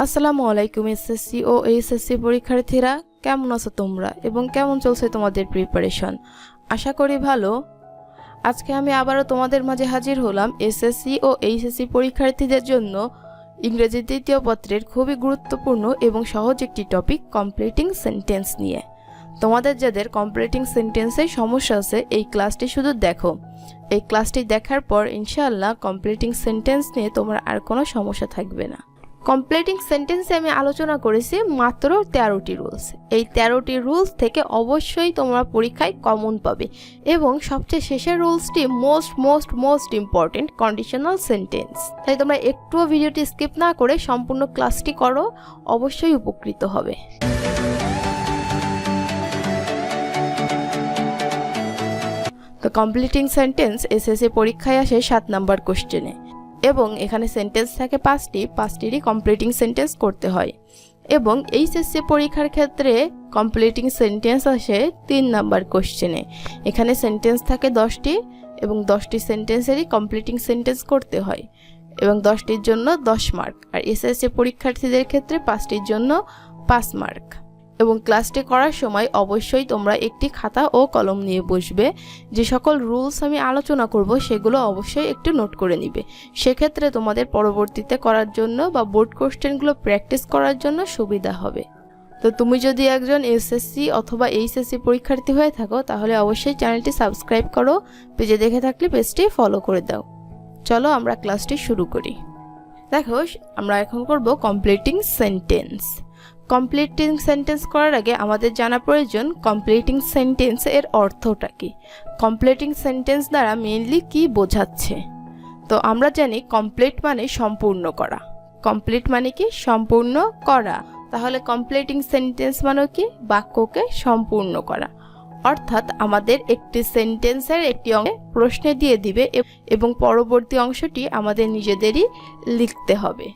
আসসালামু আলাইকুম এসএসসি ও এইচএসসি পরীক্ষার্থীরা, কেমন আছো তোমরা এবং কেমন চলছে তোমাদের প্রিপারেশন? আশা করি ভালো। আজকে আমি আবারও তোমাদের মাঝে হাজির হলাম এসএসসি ও এইচএসসি পরীক্ষার্থীদের জন্য ইংরেজি দ্বিতীয় পত্রের খুবই গুরুত্বপূর্ণ এবং সহজ একটি টপিক কমপ্লিটিং সেন্টেন্স নিয়ে। তোমাদের যাদের কমপ্লিটিং সেন্টেন্সে সমস্যা আছে এই ক্লাসটি শুধু দেখো। এই ক্লাসটি দেখার পর ইনশাআল্লাহ কমপ্লিটিং সেন্টেন্স নিয়ে তোমার আর কোনো সমস্যা থাকবে না। কমপ্লিটিং সেন্টেন্সে আমি আলোচনা করেছি মাত্র 13টি রুলস। এই 13টি রুলস থেকে অবশ্যই তোমরা পরীক্ষায় কমন পাবে এবং সবচেয়ে শেষের রুলসটি মোস্ট ইম্পর্টেন্ট কন্ডিশনাল সেন্টেন্স। তাই তোমরা একটুও ভিডিওটি স্কিপ না করে সম্পূর্ণ ক্লাসটি করো, অবশ্যই উপকৃত হবে। তো কমপ্লিটিং সেন্টেন্স এসএসসি পরীক্ষায় আসে 7 নাম্বার কোশ্চেনে এবং এখানে সেন্টেন্স থাকে 5টিরই কমপ্লিটিং সেন্টেন্স করতে হয় এবং এইচএসসি পরীক্ষার ক্ষেত্রে কমপ্লিটিং সেন্টেন্স আসে 3 নাম্বার কোশ্চেনে। এখানে সেন্টেন্স থাকে 10টি এবং 10টি সেন্টেন্সেরই কমপ্লিটিং সেন্টেন্স করতে হয় এবং 10টির জন্য 10 মার্ক, আর এসএসসি পরীক্ষার্থীদের ক্ষেত্রে 5টির জন্য 5 মার্ক। এবং ক্লাসটি করার সময় অবশ্যই তোমরা একটি খাতা ও কলম নিয়ে বসবে। যে সকল রুলস আমি আলোচনা করব সেগুলো অবশ্যই একটু নোট করে নিবে, সেক্ষেত্রে তোমাদের পরবর্তীতে করার জন্য বা বোর্ড কোশ্চেনগুলো প্র্যাকটিস করার জন্য সুবিধা হবে। তো তুমি যদি একজন এসএসসি অথবা এইচএসসি পরীক্ষার্থী হয়ে থাকো তাহলে অবশ্যই চ্যানেলটি সাবস্ক্রাইব করো, পেজে দেখে থাকলে পেজটি ফলো করে দাও। চলো আমরা ক্লাসটি শুরু করি। দেখো, আমরা এখন করব কমপ্লিটিং সেন্টেন্স। কমপ্লিটিং সেন্টেন্স করার আগে আমাদের জানা প্রয়োজন কমপ্লিটিং সেন্টেন্স এর অর্থটা কি, কমপ্লিটিং সেন্টেন্স দ্বারা মেইনলি কি বোঝাচ্ছে। তো আমরা জানি কমপ্লিট মানে সম্পূর্ণ করা। কমপ্লিট মানে কি? সম্পূর্ণ করা। তাহলে কমপ্লিটিং সেন্টেন্স মানে কি? বাক্যকে সম্পূর্ণ করা। অর্থাৎ আমাদের একটি সেন্টেন্সের একটি অংশে প্রশ্ন দিয়ে দিবে এবং পরবর্তী অংশটি আমাদের নিজেদেরই লিখতে হবে।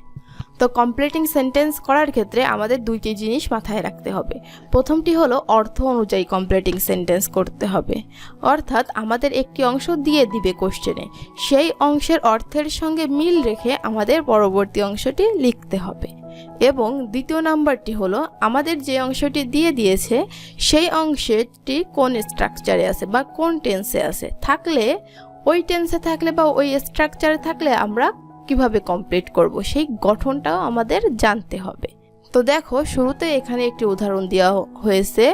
তো কমপ্লিটিং সেন্টেন্স করার ক্ষেত্রে আমাদের 2টি জিনিস মাথায় রাখতে হবে। প্রথমটি হলো অর্থ অনুযায়ী কমপ্লিটিং সেন্টেন্স করতে হবে। অর্থাৎ আমাদের একটি অংশ দিয়ে দিবে কোশ্চেনে, সেই অংশের অর্থের সঙ্গে মিল রেখে আমাদের পরবর্তী অংশটি লিখতে হবে। এবং দ্বিতীয় নাম্বারটি হলো আমাদের যে অংশটি দিয়ে দিয়েছে সেই অংশটি কোন স্ট্রাকচারে আছে বা কোন টেন্সে আছে, থাকলে ওই টেন্সে থাকলে বা ওই স্ট্রাকচারে থাকলে আমরা কিভাবে কমপ্লিট করব সেই গঠনটাও আমাদের জানতে হবে। তো দেখো, শুরুতে এখানে একটি উদাহরণ দেওয়া হয়েছে,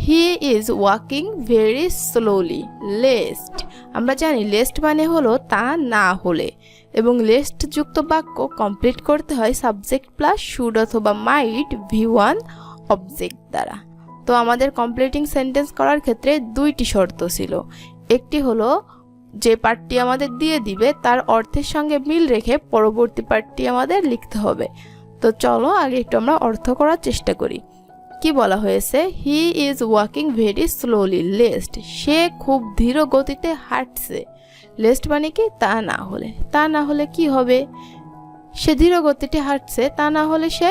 he is walking very slowly lest. আমরা জানি লেস্ট মানে হলো তা না হলে, এবং লেস্ট যুক্ত বাক্য কমপ্লিট করতে হয় সাবজেক্ট প্লাস শুড অথবা মাইট V1 অবজেক্ট দ্বারা। তো আমাদের কমপ্লিটিং সেন্টেন্স করার ক্ষেত্রে 2টি শর্ত ছিল। একটি হলো যে পার্টটি আমাদের দিয়ে দিবে তার অর্থের সঙ্গে মিল রেখে পরবর্তী পার্টটি আমাদের লিখতে হবে। তো চলো আগে একটু আমরা অর্থ করার চেষ্টা করি। কি বলা হয়েছে? He is walking very slowly lest. সে খুব ধীর গতিতে হাঁটছে। লেস্ট মানে কি? তা না হলে। তা না হলে কি হবে? সে ধীর গতিতে হাঁটছে, তা না হলে সে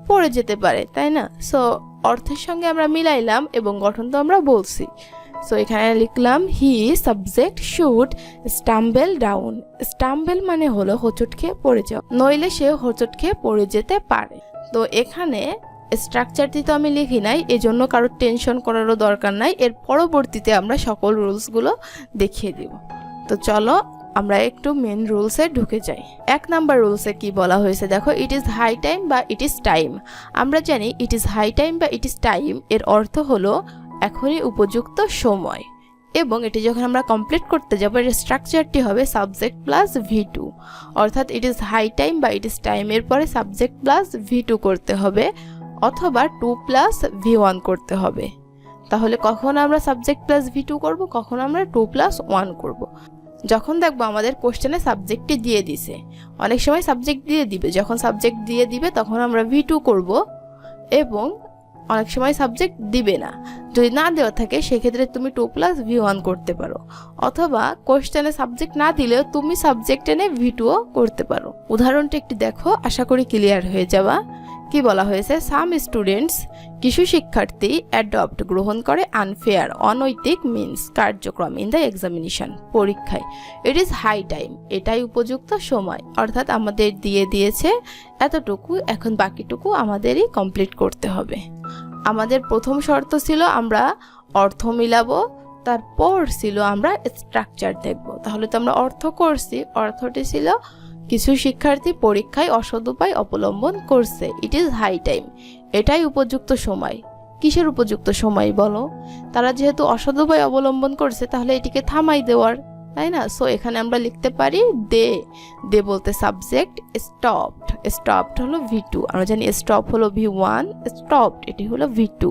পড়ে যেতে পারে, তাই না? সো অর্থের সঙ্গে আমরা মিলাইলাম এবং গঠন তো আমরা বলছি। সো এখানে লিখলাম হি সাবজেক্ট শুড স্টাম্বেল ডাউন। স্টাম্বেল মানে হলো হোঁচট খেয়ে পড়ে যাওয়া, নইলে সে হোঁচট খেয়ে পড়ে যেতে পারে। তো এখানে স্ট্রাকচারটি তো আমি লিখি নাই, এজন্য কারোর টেনশন করারও দরকার নাই। এর পরবর্তীতে আমরা সকল রুলসগুলো দেখিয়ে দিব। তো চলো আমরা একটু মেন রুলসে ঢুকে যাই। 1 নাম্বার রুলসে কি বলা হয়েছে দেখো, ইট ইজ হাই টাইম বা ইট ইজ টাইম। আমরা জানি ইট ইজ হাই টাইম বা ইট ইজ টাইম এর অর্থ হলো এখনই উপযুক্ত সময়, এবং এটি যখন আমরা কমপ্লিট করতে যাব এর স্ট্রাকচারটি হবে সাবজেক্ট প্লাস V2। অর্থাৎ ইট ইজ হাই টাইম বা ইট ইজ টাইম এর পরে সাবজেক্ট প্লাস V2 করতে হবে অথবা 2 প্লাস V1 করতে হবে। তাহলে কখন আমরা সাবজেক্ট প্লাস V2 করব, কখন আমরা 2 প্লাস 1 করব। যখন দেখবো আমাদের কোশ্চেনে সাবজেক্টটি দিয়ে দিছে, অনেক সময় সাবজেক্ট দিয়ে দিবে, যখন সাবজেক্ট দিয়ে দিবে তখন আমরা V2 করব, এবং অনেক সময় সাবজেক্ট দিবে না। যদি না দেওয়া থাকে সেক্ষেত্রে তুমি 2 প্লাস V1 করতে পারো, অথবা কোশ্চেনে সাবজেক্ট না দিলেও তুমি সাবজেক্ট এনে V2ও করতে পারো। উদাহরণটা একটু দেখো, আশা করি ক্লিয়ার হয়ে যাবা। কি বলা হয়েছে, সাম স্টুডেন্টস কিছু শিক্ষার্থী অ্যাডপ্ট গ্রহণ করে আনফেয়ার অনৈতিক মিনস কার্যক্রম ইন দ্য এক্সামিনেশন পরীক্ষায়। ইট ইজ হাই টাইম এটাই উপযুক্ত সময়, অর্থাৎ আমাদের দিয়েছে এতটুকু, এখন বাকিটুকু আমাদেরই কমপ্লিট করতে হবে। আমাদের প্রথম শর্ত ছিল আমরা অর্থ মিলাবো, তারপর ছিল আমরা স্ট্রাকচার দেখব। তাহলে তো আমরা অর্থ করছি, অর্থটি ছিল কিছু শিক্ষার্থী পরীক্ষায় অসৎ উপায় অবলম্বন করছে। ইট ইজ হাই টাইম এটাই উপযুক্ত সময়। কিসের উপযুক্ত সময় বলো? তারা যেহেতু অসৎ উপায় অবলম্বন করছে তাহলে এটিকে থামাই দেওয়ার, তাই না? সো এখানে আমরা লিখতে পারি দে বলতে সাবজেক্ট, স্টপড হলো V2, আমরা জানি স্টপ হলো V1, স্টপড এটি হলো V2।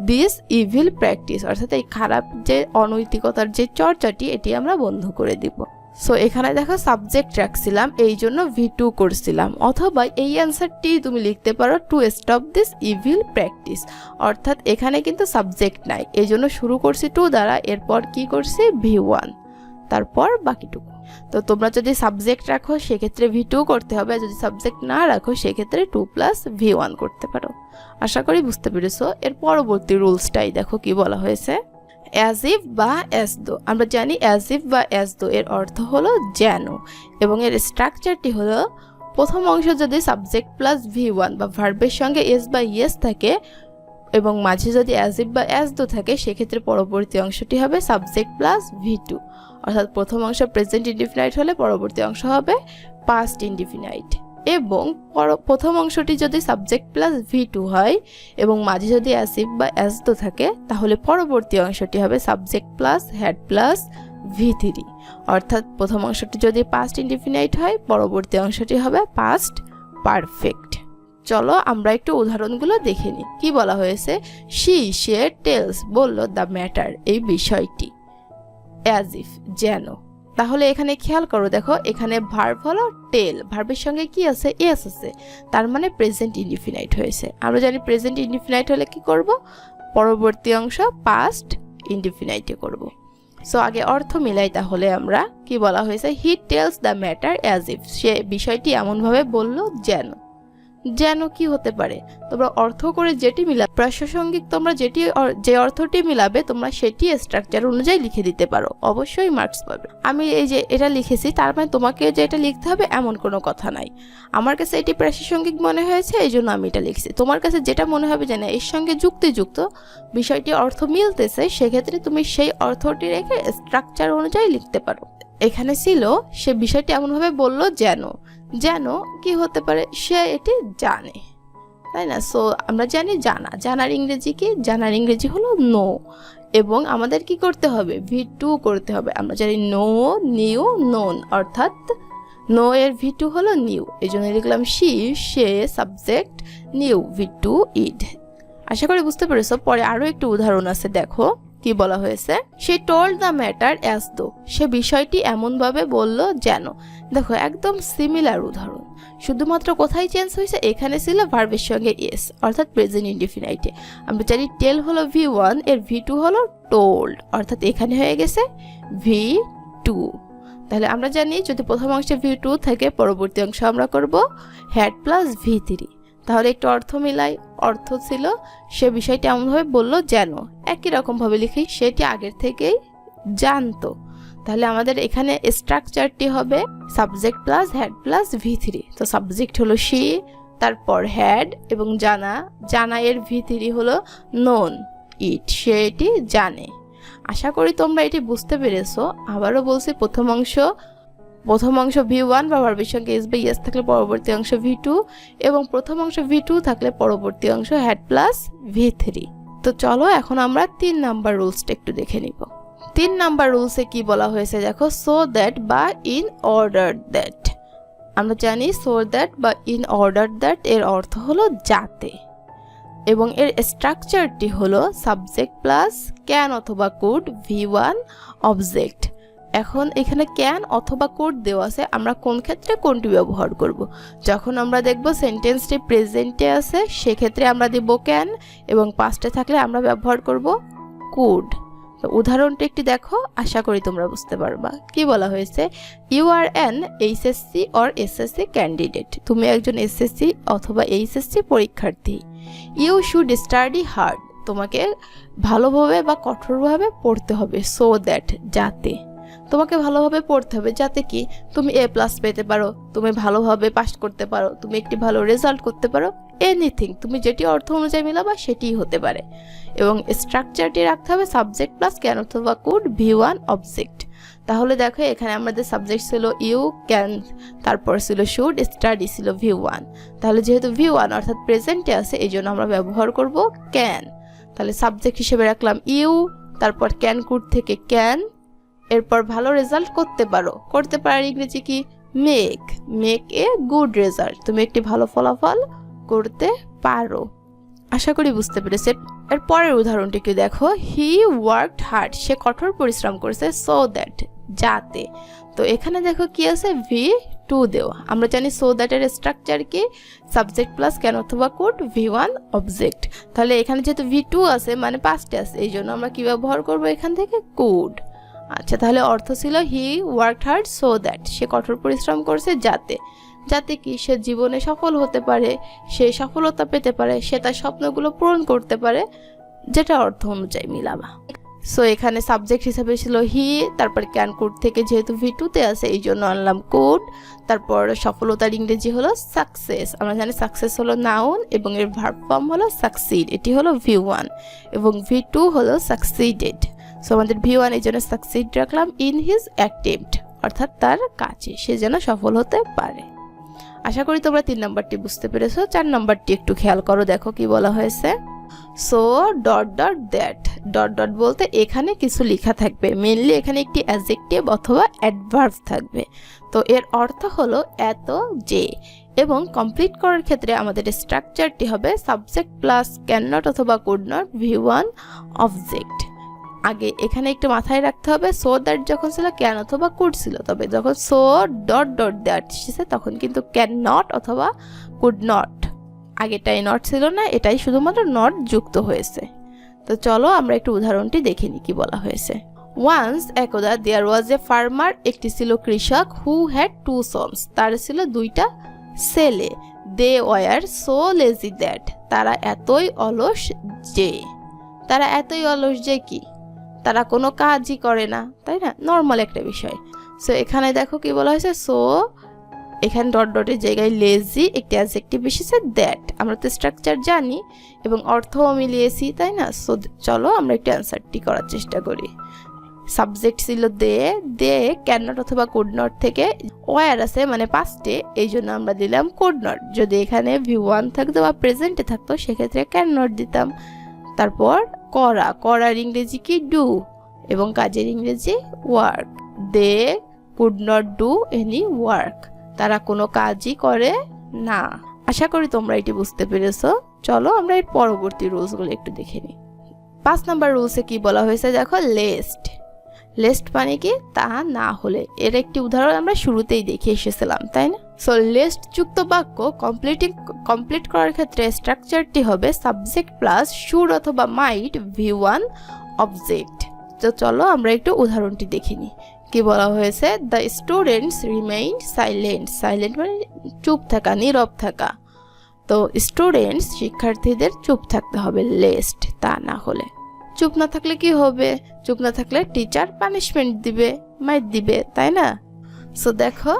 দিস ইভিল প্র্যাকটিস অর্থাৎ এই খারাপ যে অনৈতিকতার যে চর্চাটি এটি আমরা বন্ধ করে দিব। সো এখানে দেখো সাবজেক্ট রাখছিলাম, এই জন্য V2 করছিলাম, অথবা এই অ্যান্সারটি তুমি লিখতে পারো to stop this evil practice, অর্থাৎ এখানে কিন্তু সাবজেক্ট নাই, এই জন্য শুরু করছি 2 দ্বারা, এরপর কি করছি V1, তারপর বাকিটুকু। তো তোমরা যদি সাবজেক্ট রাখো সেক্ষেত্রে V2 করতে হবে, যদি সাবজেক্ট না রাখো সেক্ষেত্রে 2 + V1 করতে পারো। আশা করি বুঝতে পেরেছো। এর পরবর্তী রুলসটাই দেখো কি বলা হয়েছে, অ্যাজ ইফ বা অ্যাজ দো। আমরা জানি অ্যাজ ইফ বা অ্যাজ দো এর অর্থ হলো যেন, এবং এর স্ট্রাকচারটি হলো প্রথম অংশ যদি সাবজেক্ট প্লাস V1 বা ভার্বের সঙ্গে এস বা ইয়েস থাকে এবং মাঝে যদি অ্যাজ ইফ বা অ্যাজ দো থাকে সেক্ষেত্রে পরবর্তী অংশটি হবে সাবজেক্ট প্লাস V2, অর্থাৎ প্রথম অংশ প্রেজেন্ট ইনডিফিনাইট হলে পরবর্তী অংশ হবে পাস্ট ইনডিফিনাইট, এবং প্রথম অংশটি যদি সাবজেক্ট প্লাস V2 হয় এবং মাঝে যদি অ্যাজ ইফ বা অ্যাজ দো থাকে তাহলে পরবর্তী অংশটি হবে subject plus had plus V3, অর্থাৎ প্রথম অংশটি যদি পাস্ট ইনডিফিনাইট হয় পরবর্তী অংশটি হবে পাস্ট পারফেক্ট। চলো আমরা একটু উদাহরণগুলো দেখে নিই। কি বলা হয়েছে, সে টেলস বলল দ্য ম্যাটার এই বিষয়টি, অ্যাজ ইফ যেন। তাহলে এখানে খেয়াল করো, দেখো এখানে ভার্ব হলো টেল, ভার্বের সঙ্গে কি আছে, এস আছে, তার মানে প্রেজেন্ট ইনডিফিনাইট হয়েছে। আমরা জানি প্রেজেন্ট ইনডিফিনাইট হলে কি করব, পরবর্তী অংশ পাস্ট ইনডিফিনাইটে করব। সো আগে অর্থ মিলাই, তাহলে আমরা কি বলা হয়েছে, he tells the matter as if, সে বিষয়টি এমনভাবে বলল যেন। যেন কি হতে পারে, তোমরা অর্থ করে যেটি মিলাবে, প্রাসঙ্গিক তোমরা যে অর্থটি মিলাবে তোমরা সেটি স্ট্রাকচার অনুযায়ী লিখে দিতে পারো, অবশ্যই মার্কস পাবে। আমি এই যে এটা লিখেছি তার মানে তোমাকে যে এটা লিখতে হবে এমন কোনো কথা নাই। আমার কাছে এটি প্রাসঙ্গিক মনে হয়েছে এই জন্য আমি এটা লিখছি, তোমার কাছে যেটা মনে হবে যে না এর সঙ্গে যুক্তিযুক্ত বিষয়টি অর্থ মিলতেছে সেক্ষেত্রে তুমি সেই অর্থটি রেখে স্ট্রাকচার অনুযায়ী লিখতে পারো। এখানে ছিল সে বিষয়টি এমনভাবে বলল যেন, যেন কি হতে পারে, সে এটি জানে, তাই না? সো আমরা জানি জানার ইংরেজি কি, জানার ইংরেজি হলো নো, এবং আমাদের কি করতে হবে, V2 করতে হবে। আমরা জানি নো, নিউ, নোন, অর্থাৎ নো এর V2 হলো নিউ, এই জন্য লিখলাম সে সাবজেক্ট, নিউ V2 ইড। আশা করি বুঝতে পেরেছো। পরে আরো একটু উদাহরণ আছে, দেখো কি বলা হয়েছে, সে told the matter as though, সে বিষয়টি এমনভাবে বলল যেন। দেখো একদম সিমিলার উদাহরণ, শুধুমাত্র কোথায় চেঞ্জ হয়েছে, এখানে ছিল ভার্বের সঙ্গে এস অর্থাৎ প্রেজেন্ট ইনডিফিনাইটে। আমরা জানি টেল হলো V1, এর V2 হলো টোল্ড, অর্থাৎ এখানে হয়ে গেছে V2। তাহলে আমরা জানি যদি প্রথম অংশে V2 থাকে পরবর্তী অংশ আমরা করব হ্যাড প্লাস V3। তাহলে একটু অর্থ মিলাই, অর্থ ছিল সে বিষয়টি এমনভাবে বলল যেন, একই রকমভাবে লিখি সেটি আগের থেকেই জানতো। তাহলে আমাদের এখানে স্ট্রাকচারটি হবে subject plus had plus V3। তো সাবজেক্ট হলো সি, তারপর হ্যাড এবং জানা এর V3 হলো নোন ইট, সে এটি জানে। আশা করি তোমরা এটি বুঝতে পেরেছো। আবারও বলছি প্রথম অংশ V1 বা ভার্বের সঙ্গে এস বা ইয়েস থাকলে পরবর্তী অংশ V2, এবং প্রথম অংশ V2 থাকলে পরবর্তী অংশ হ্যাড প্লাস V3। তো চলো এখন আমরা 3 নাম্বার রুলসটা একটু দেখে নিব। 3 নাম্বার রুলসে কি বলা হয়েছে দেখো, সো দ্যাট বা ইন অর্ডার দ্যাট। আমরা জানি সো দ্যাট বা ইন অর্ডার দ্যাট এর অর্থ হলো যাতে, এবং এর স্ট্রাকচারটি হলো সাবজেক্ট প্লাস ক্যান অথবা কুড V1 অবজেক্ট। এখন এখানে ক্যান অথবা কুড দেওয়া আছে, আমরা কোন ক্ষেত্রে কোনটি ব্যবহার করব, যখন আমরা দেখব সেন্টেন্সটি প্রেজেন্টে আছে সেক্ষেত্রে আমরা দেব ক্যান, এবং পাস্টে থাকলে আমরা ব্যবহার করব কুড। তো উদাহরণটা একটু দেখো, আশা করি তোমরা বুঝতে পারবা। কি বলা হয়েছে, you are an HSC or SSC candidate, তুমি একজন এসএসসি অথবা এইচএসসি পরীক্ষার্থী। ইউ শুড স্টাডি হার্ড, তোমাকে ভালোভাবে বা কঠোরভাবে পড়তে হবে। সো দ্যাট, যাতে, তোমাকে ভালোভাবে পড়তে হবে যাতে কি তুমি A+ পেতে পারো, তুমি ভালোভাবে পাস করতে পারো, তুমি একটি ভালো রেজাল্ট করতে পারো, এনিথিং, তুমি যেটি অর্থ অনুযায়ী মিলাবা সেটিই হতে পারে। এবং স্ট্রাকচারটি রাখতে হবে সাবজেক্ট প্লাস ক্যান অথবা কুড V1 অবজেক্ট। তাহলে দেখো এখানে আমাদের সাবজেক্ট ছিল ইউ, ক্যান, তারপর ছিল শুড, স্টাডি ছিল V1। তাহলে যেহেতু V1 অর্থাৎ প্রেজেন্টে আছে এই জন্য আমরা ব্যবহার করব ক্যান। তাহলে সাবজেক্ট হিসেবে রাখলাম ইউ, তারপর ক্যান কুড থেকে ক্যান, এরপর ভালো রেজাল্ট করতে পারো, করতে পারার ইংরেজি কি make, make a good result, তুমি একটি ভালো ফলাফল করতে পারো। আশা করি বুঝতে পেরেছে। এর পরের উদাহরণটি কি দেখো, হি ওয়ার্কড হার্ড, সে কঠোর পরিশ্রম করেছে, সো দ্যাট, যাতে। তো এখানে দেখো কি আছে, V2 দেওয়া। আমরা জানি সো দ্যাটের স্ট্রাকচার কি সাবজেক্ট প্লাস ক্যান অথবা কুড V1 অবজেক্ট। তাহলে এখানে যেহেতু V2 আছে মানে পাস্টে আছে, এই জন্য আমরা কি ব্যবহার করব এখান থেকে কুড। আচ্ছা, তাহলে অর্থ ছিল he worked hard so that, সে কঠোর পরিশ্রম করছে যাতে, যাতে কি সে জীবনে সফল হতে পারে, সে সফলতা পেতে পারে, সে তার স্বপ্নগুলো পূরণ করতে পারে, যেটা অর্থ অনুযায়ী মিলাবা। সো এখানে সাবজেক্ট হিসেবে ছিল হি, তারপর ক্যান কুড থেকে যেহেতু V2-তে আছে এই জন্য আনলাম কুড, তারপর সফলতার ইংরেজি হলো সাকসেস। আমরা জানি সাকসেস হলো নাউন এবং এর ভার্ব ফর্ম হলো সাকসিড, এটি হলো V1 এবং V2 হলো সাকসিডেড। সো আমাদের V1 এই জন্য সাকসিড রাখলাম ইন হিজ অ্যাটেম্প্ট, অর্থাৎ তার কাজে সে যেন সফল হতে পারে। আশা করি তোমরা 3 নম্বরটি বুঝতে পেরেছো। 4 নম্বরটি একটু খেয়াল করো, দেখো কি বলা হয়েছে, so dot dot that, dot dot বলতে এখানে কিছু লেখা থাকবে, মেইনলি এখানে একটি অ্যাডজেক্টিভ অথবা অ্যাডভার্ব থাকবে। তো এর অর্থ হলো এত যে, এবং কমপ্লিট করার ক্ষেত্রে আমাদের স্ট্রাকচারটি হবে সাবজেক্ট প্লাস ক্যান নট অথবা কুড নট V1 অবজেক্ট। আগে এখানে একটু মাথায় রাখতে হবে, সো দ্যাট যখন ছিল ক্যান অথবা কুড ছিল, তবে যখন সো ডট ডট দ্যাট এসেছে তখন কিন্তু ক্যান নট অথবা কুড নট, আগেটাই নট ছিল না, এটাই শুধুমাত্র নট যুক্ত হয়েছে। তো চলো আমরা একটু উদাহরণটি দেখে নিই কি বলা হয়েছে। ওয়ান্স, একদা, দেয়ার ওয়াজ এ ফার্মার, একটি ছিল কৃষক, হু হ্যাড 2 সন্স, তার ছিল 2টা ছেলে, they were so lazy that, তারা এতই অলস যে, তারা এতই অলস যে কি তারা কোনো কাজই করে না, তাই না, নর্মাল একটা বিষয়। সো এখানে দেখো কি বলা হয়েছে, সো এখানে ডট ডটের জায়গায় লেজি একটি অ্যাডজেক্টিভ এসেছে দ্যাট, আমরা তো স্ট্রাকচার জানি এবং অর্থও মিলিয়েছি, তাই না। সো চলো আমরা একটু অ্যান্সারটি করার চেষ্টা করি। সাবজেক্ট ছিল দে, দে ক্যান নট অথবা কুড নট থেকে ওয়ার আছে মানে পাস্টে, এই জন্য আমরা দিলাম কুড নট। যদি এখানে V1 থাকতো বা প্রেজেন্টে থাকতো সেক্ষেত্রে ক্যান নট দিতাম। তারপর করা, করার ইংরেজি কি ডু, এবং কাজের ইংরেজি work. They could not do any work, তারা কোনো কাজই করে না। আশা করি তোমরা এটি বুঝতে পেরেছো। চলো আমরা এর পরবর্তী রুলসগুলো একটু দেখে নিই। 5 নম্বর রুলসে কি বলা হয়েছে দেখো, লেস্ট। লেস্ট মানে কি তা না হলে, এর একটি উদাহরণ আমরা শুরুতেই দেখে এসেছিলাম, তাই না। সো লেস্ট যুক্ত বাক্য কমপ্লিট করার ক্ষেত্রে স্ট্রাকচারটি হবে সাবজেক্ট প্লাস শুড অথবা মাইট V1 অবজেক্ট। তো চলো আমরা একটু উদাহরণটি দেখে নিই কি বলা হয়েছে। The students remain silent, silent মানে চুপ থাকা, নীরব থাকা। তো স্টুডেন্টস শিক্ষার্থীদের চুপ থাকতে হবে, লেস্ট তা না হলে। চুপ না থাকলে কি হবে, চুপ না থাকলে টিচার পানিশমেন্ট দিবে, মাইট দিবে, তাই না। সো দেখো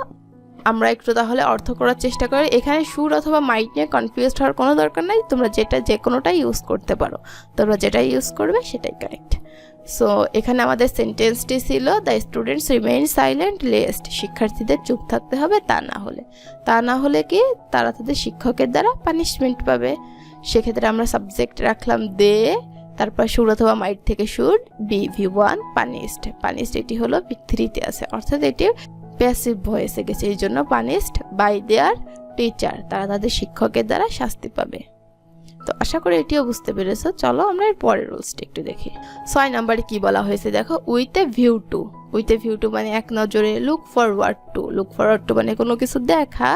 আমরা একটু তাহলে অর্থ করার চেষ্টা করি। এখানে শুড অথবা মাইট নিয়ে কনফিউজড হওয়ার কোনো দরকার নাই, তোমরা যে কোনোটাই ইউজ করতে পারো, তোমরা যেটা ইউজ করবে সেটাই কারেক্ট। সো এখানে আমাদের সেন্টেন্সটি ছিল the students remain silent lest, শিক্ষার্থীদের চুপ থাকতে হবে তা না হলে। তা না হলে কি তারা তাদের শিক্ষকের দ্বারা পানিশমেন্ট পাবে। সেক্ষেত্রে আমরা সাবজেক্ট রাখলাম দে, তারপর শুড অথবা মাইট থেকে শুড V1 পানিশড, পানিশড এটি হলো V3-তে আছে, অর্থাৎ এটি প্যাসিভ ভয়েসে গেছে, এই জন্য পানিশড বাই দেয়ার টিচার, তারা তাদের শিক্ষকের দ্বারা শাস্তি পাবে। তো আশা করি এটিও বুঝতে পেরেছো। চলো আমরা এর পরের রুলসটি একটু দেখি। 6 নম্বরে কি বলা হয়েছে দেখো, with a view two. With a view two মানে এক নজরে, look forward to, look forward to মানে কোনো কিছু দেখা,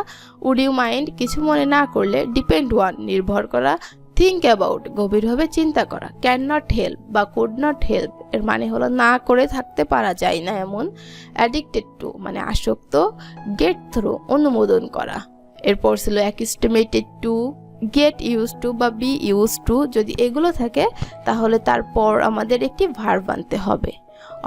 উড ইউ মাইন্ড কিছু মনে না করলে, ডিপেন্ড ওয়ান নির্ভর করা, থিঙ্ক অ্যাবাউট গভীরভাবে চিন্তা করা, ক্যান নট হেল্প বা কুড নট হেল্প এর মানে হলো না করে থাকতে পারা যায় না এমন, অ্যাডিক্টেড টু মানে আসক্ত, গেট থ্রু অনুমোদন করা। এরপর ছিল অ্যাকিস্টিমেটেড টু, গেট ইউজ টু বা বি ইউজ টু। যদি এগুলো থাকে তাহলে তারপর আমাদের একটি ভার্ব আনতে হবে,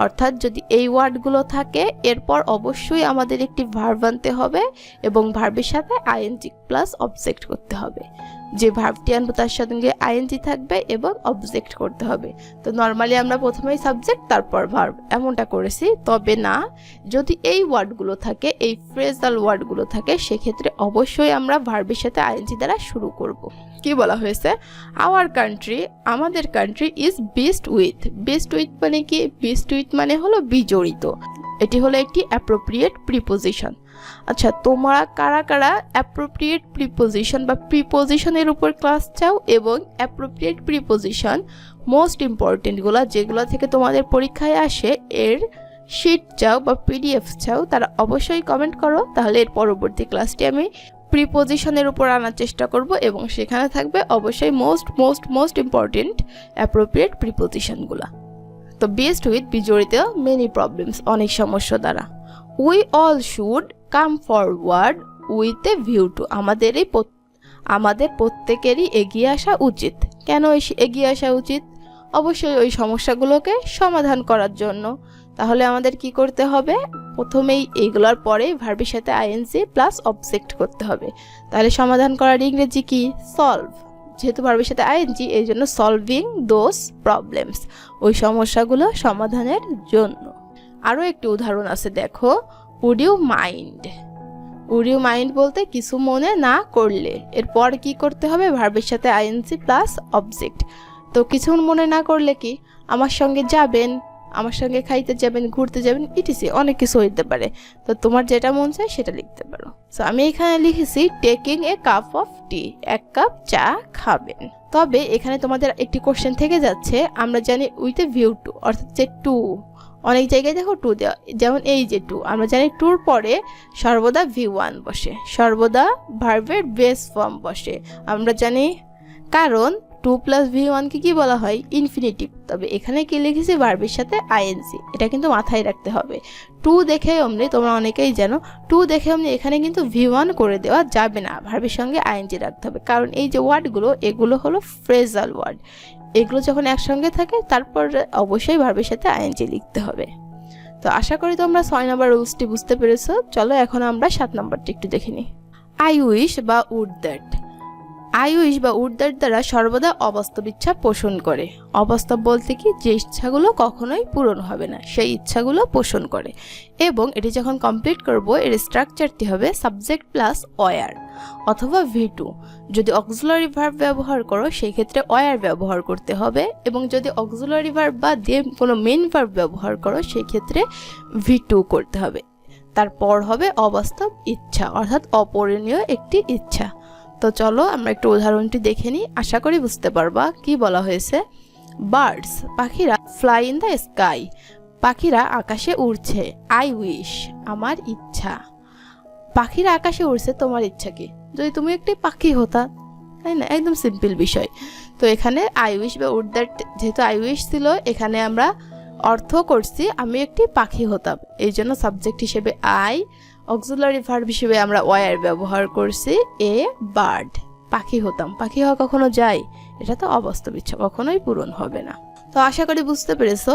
অর্থাৎ যদি এই ওয়ার্ডগুলো থাকে এরপর অবশ্যই আমাদের একটি ভার্ব আনতে হবে এবং ভার্বের সাথে আইএনজি প্লাস অবজেক্ট করতে হবে। যে ভার্বটি আনবো তার সঙ্গে আইএনজি থাকবে এবং অবজেক্ট করতে হবে। তো নর্মালি আমরা প্রথমেই সাবজেক্ট তারপর ভার্ব এমনটা করেছি, তবে না যদি এই ওয়ার্ডগুলো থাকে, এই ফ্রেজাল ওয়ার্ডগুলো থাকে, সেক্ষেত্রে অবশ্যই আমরা ভার্বের সাথে আইএনজি দ্বারা শুরু করব। কি বলা হয়েছে? আওয়ার কান্ট্রি আমাদের country is beast with. Beast with মানে কি? বিস্ট উইথ মানে হলো বিজড়িত। এটি হলো একটি অ্যাপ্রোপ্রিয়েট প্রিপোজিশন। আচ্ছা, তোমরা কারা কারা অ্যাপ্রোপ্রিয়েট প্রিপোজিশন বা প্রিপোজিশনের উপর ক্লাস চাও এবং অ্যাপ্রোপ্রিয়েট প্রিপোজিশন মোস্ট ইম্পর্টেন্টগুলো যেগুলো থেকে তোমাদের পরীক্ষায় আসে এর শিট চাও বা পিডিএফ চাও, তারা অবশ্যই কমেন্ট করো। তাহলে এর পরবর্তী ক্লাসটি আমি প্রিপোজিশনের উপর আনার চেষ্টা করব এবং সেখানে থাকবে অবশ্যই মোস্ট ইম্পর্টেন্ট অ্যাপ্রোপ্রিয়েট প্রিপোজিশনগুলো। তো বেস্ট উইথ বিজড়িত মেনি প্রবলেমস অনেক সমস্যা দ্বারা। We all should come forward with a view to আমাদের প্রত্যেকেরই এগিয়ে আসা উচিত। কেন এগিয়ে আসা উচিত? অবশ্যই ওই সমস্যাগুলোকে সমাধান করার জন্য। তাহলে আমাদের কি করতে হবে? প্রথমেই এইগুলোর পরে ভার্বের সাথে আইএনজি প্লাস অবজেক্ট করতে হবে। তাহলে সমাধান করার ইংরেজি কি? সলভ। যেহেতু ভার্বের সাথে আইএনজি এই জন্য সলভিং দোজ প্রবলেমস, ওই সমস্যাগুলো সমাধানের জন্য। আরও একটি উদাহরণ আছে, দেখো। Would you mind. Would you mind বলতে কিছু মনে না করলে, এরপর কি করতে হবে? ভার্বের সাথে আইএনজি প্লাস অবজেক্ট। তো কিছু মনে না করলে কি? আমার সঙ্গে যাবেন, আমার সঙ্গে খাইতে যাবেন, ঘুরতে যাবেন, ইটিসি অনেক কিছু হইতে পারে। তো তোমার যেটা মন চায় সেটা লিখতে পারো। সো আমি এখানে লিখেছি টেকিং এ কাপ অফ টি, এক কাপ চা খাবেন। তবে এখানে তোমাদের একটি কোশ্চেন থেকে যাচ্ছে, আমরা জানি উইথ এ ভিউ টু, অর্থাৎ যে টু, অনেক জায়গায় দেখো টু দেওয়া, যেমন এই যে টু, আমরা জানি টুর পরে সর্বদা V1 বসে, সর্বদা ভার্বের বেস ফর্ম বসে। আমরা জানি কারণ 2 + V1 কে কি বলা হয়? ইনফিনিটিভ। তবে এখানে কি লিখেছি? ভার্বের সাথে আইএনজি। এটা কিন্তু মাথায় রাখতে হবে। 2 দেখে অমনি, তোমরা অনেকেই জানো 2 দেখে অমনি এখানে কিন্তু V1 করে দেওয়া যাবে না, ভার্বের সঙ্গে আইএনজি রাখতে হবে। কারণ এই যে ওয়ার্ডগুলো এগুলো হলো ফ্রেজাল ওয়ার্ড, এগুলো যখন একসঙ্গে থাকে তারপর অবশ্যই ভার্বের সাথে আইএনজি লিখতে হবে। তো আশা করি তোমরা 6 নম্বর রুলসটি বুঝতে পেরেছো। চলো এখন আমরা 7 নম্বরটি একটু দেখে নিই। আই উইশ বা উড দ্যাট। আই উইশ বা উড দ্যাট দ্বারা সর্বদা অবাস্তব ইচ্ছা পোষণ করে। অবাস্তব বলতে কি? যে ইচ্ছাগুলো কখনোই পূরণ হবে না, সেই ইচ্ছাগুলো পোষণ করে। এবং এটি যখন কমপ্লিট করব এর স্ট্রাকচারটি হবে সাবজেক্ট প্লাস ওয়ার অথবা V2। যদি অক্সিলারি ভার্ব ব্যবহার করো সেই ক্ষেত্রে ওয়ার ব্যবহার করতে হবে, এবং যদি অক্সিলারি ভার্ব বা দিয়ে কোনো মেইন ভার্ব ব্যবহার করো সেই ক্ষেত্রে V2 করতে হবে। তারপর হবে অবাস্তব ইচ্ছা, অর্থাৎ অপূরণীয় একটি ইচ্ছা। তো চলো আমরা একটু উদাহরণটি দেখে নিই, আশা করি বুঝতে পারবা কি বলা হয়েছে। বার্ডস পাখিরা ফ্লাই ইন দ্য স্কাই, পাখিরা আকাশে উড়ছে। আই উইশ আমার ইচ্ছা। পাখিরা আকাশে উড়ছে, তোমার ইচ্ছা কি? যদি তুমি একটি পাখি হতা, তাই না? একদম সিম্পল বিষয়। তো এখানে আই উইশ বা উড দ্যাট, যেহেতু আই উইশ ছিল এখানে আমরা অর্থ করছি আমি একটি পাখি হতাম, এই জন্য সাবজেক্ট হিসেবে আই, অক্সিলারি ভার্ব হিসেবে আমরা ওয়ার ব্যবহার করছি এ বার্ড। পাখি হতাম, পাখি হওয়া কখনো যায়? এটা তো অবাস্তব ইচ্ছা, কখনোই পূরণ হবে না। তো আশা করি বুঝতে পেরেছো।